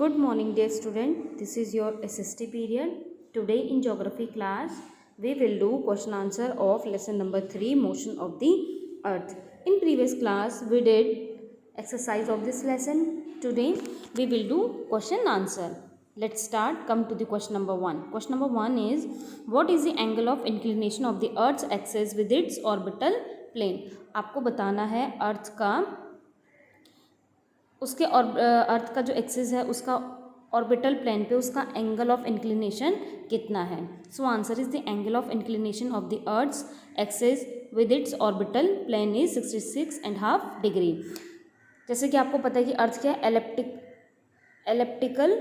Good morning, dear student. This is your SST period. Today in geography class, we will do question answer of lesson number 3, motion of the earth. In previous class, we did exercise of this lesson. Today, we will do question answer. Let's start. Come to the question number 1. Question number 1 is, what is the angle of inclination of the earth's axis with its orbital plane? आपको बताना है अर्थ का उसके और अर्थ का जो axis है उसका ऑर्बिटल प्लेन पे उसका एंगल ऑफ इंक्लिनेशन कितना है. So answer is the angle of inclination of the earth's axis with its orbital plane is 66.5 degree. जैसे कि आपको पता है कि अर्थ क्या है, एलिप्टिकल,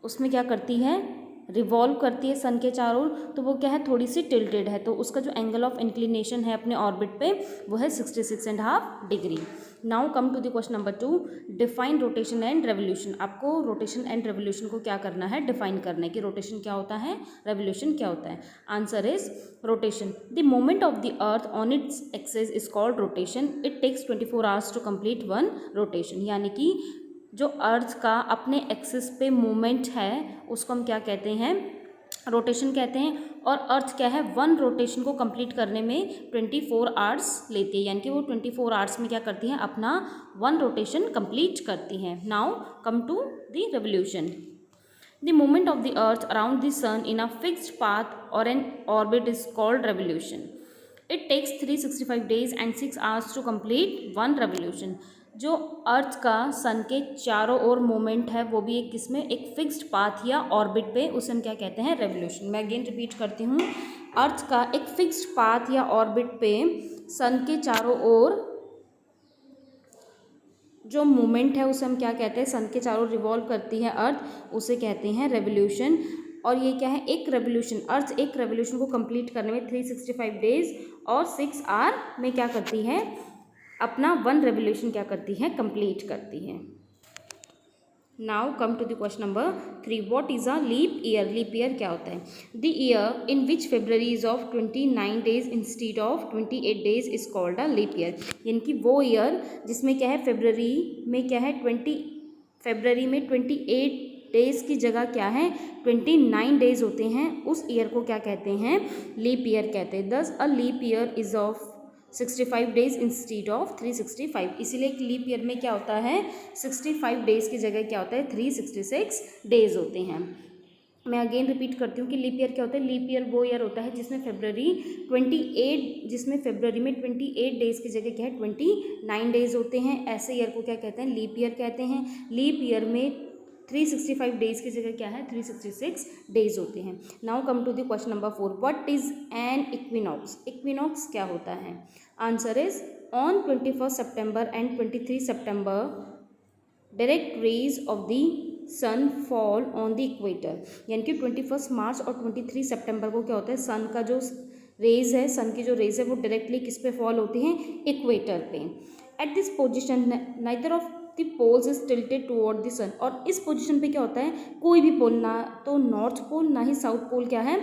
उसमें क्या करती है, रिवॉल्व करती है सन के चारों, तो वो क्या है, थोड़ी सी टिल्टेड है, तो उसका जो एंगल ऑफ इंक्लिनेशन है अपने ऑर्बिट पे वो है 66.5 degree. Now come to the question number 2. Define rotation and revolution. आपको रोटेशन एंड रेवोल्यूशन को क्या करना है, डिफाइन करना है कि रोटेशन क्या होता है, रेवोल्यूशन क्या होता है. Answer is rotation. The moment of the earth on its axis is called rotation. It takes 24 hours to complete one rotation. यानी कि जो अर्थ का अपने एक्सिस पे मूवमेंट है उसको हम क्या कहते हैं, रोटेशन कहते हैं. और अर्थ क्या है, वन रोटेशन को कंप्लीट करने में 24 आवर्स लेती है. यानी कि वो 24 आवर्स में क्या करती हैं, अपना वन रोटेशन कंप्लीट करती हैं. Now come to the revolution. The movement of the earth around the sun in a fixed path और an orbit is called revolution. It takes 365 days and 6 hours to complete one revolution. जो earth का सन के चारों ओर movement है वो भी एक किसमें, एक फिक्स्ड पाथ या ऑर्बिट पे, उसे हम क्या कहते हैं, रेवोल्यूशन. मैं अगेन रिपीट करती हूँ, अर्थ का एक फिक्स्ड पाथ या ऑर्बिट पे सन के चारों ओर जो मूवमेंट है उसे हम क्या कहते हैं, सन के चारों रिवॉल्व करती है अर्थ, उसे कहते हैं रेवोल्यूशन. और ये क्या है, एक रेवोल्यूशन, अर्थ एक रेवोल्यूशन को कंप्लीट करने में 365 days और 6 hours में क्या करती है, अपना वन रेवोल्यूशन क्या करती है, कंप्लीट करती है. Now come to the question number 3. What is a leap year. Leap year क्या होता है. The year in which February is of 29 days instead of 28 days is called a leap year. यानी कि वो ईयर जिसमें क्या है, फेब्रवरी में क्या है, फरवरी में 28 days की जगह क्या है, 29 days होते हैं, उस ईयर को क्या कहते हैं, लीप ईयर कहते हैं. Thus a leap year is of 65 days instead of 365. इसीलिए एक लीप ईयर में क्या होता है, 65 days की जगह क्या होता है, 366 days होते हैं. मैं अगेन रिपीट करती हूँ कि लीप ईयर क्या होता है. लीप ईयर वो ईयर होता है जिसमें फरवरी में 28 days की जगह क्या है, 29 days होते हैं. ऐसे ईयर को क्या कहते हैं, लीप ईयर कहते हैं. लीप ईयर में 365 days की जगह क्या है, 366 days होते हैं. Now come to the question number 4. What is an equinox. Equinox क्या होता है. Answer is on 21 September and 23 September direct rays of the sun fall on the equator. यानी कि 21 मार्च और 23 सितंबर को क्या होता है, सन का जो रेज है, सन की जो रेज है वो डायरेक्टली किस पे फॉल होती हैं, इक्वेटर पे. At this position neither of the poles is tilted toward the sun. और इस पोजीशन पे क्या होता है, कोई भी पोल, ना तो नॉर्थ पोल ना ही साउथ पोल क्या है,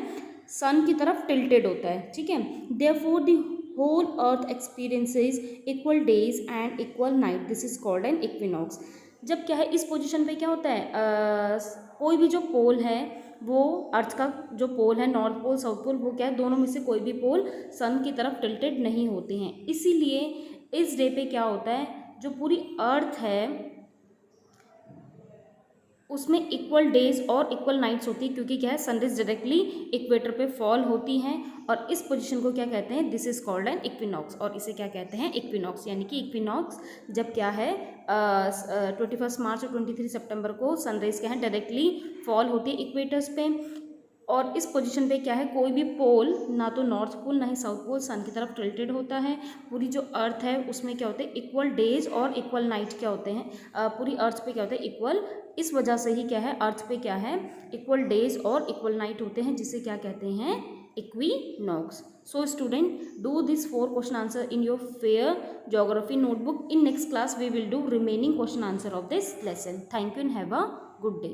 सन की तरफ टिल्टेड होता है. ठीक है. Therefore the whole earth experiences equal days and equal night. This is called an equinox. जब क्या है, इस पोजीशन पे क्या होता है, कोई भी जो पोल है वो अर्थ का जो पोल है, नॉर्थ पोल साउथ पोल, वो क्या है, दोनों में से कोई भी पोल सन की तरफ टिल्टेड नहीं होते हैं. इसीलिए इस डे पे क्या होता है, जो पूरी अर्थ है उसमें इक्वल डेज और इक्वल नाइट्स होती है, क्योंकि क्या है, सनराइज डायरेक्टली इक्वेटर पे फॉल होती हैं. और इस पोजीशन को क्या कहते हैं, this is called an equinox. और इसे क्या कहते हैं, इक्विनॉक्स. यानी कि इक्विनॉक्स जब क्या है, 21 मार्च और 23 सितंबर को सनराइज क्या है, डायरेक्टली फॉल होती है इक्वेटर्स पे. और इस पोजीशन पे क्या है, कोई भी पोल, ना तो नॉर्थ पोल ना ही साउथ पोल, सन की तरफ टिल्टेड होता है. पूरी जो अर्थ है उसमें क्या होते हैं, इक्वल डेज और इक्वल नाइट क्या होते हैं, पूरी अर्थ पे क्या होता है, इक्वल. इस वजह से ही क्या है, अर्थ पे क्या है, इक्वल डेज और इक्वल नाइट होते हैं, जिसे क्या कहते हैं, equinox. So student, do this 4 question answer in your fair geography notebook. In next class we will do remaining question answer of this lesson. Thank you and have a good day.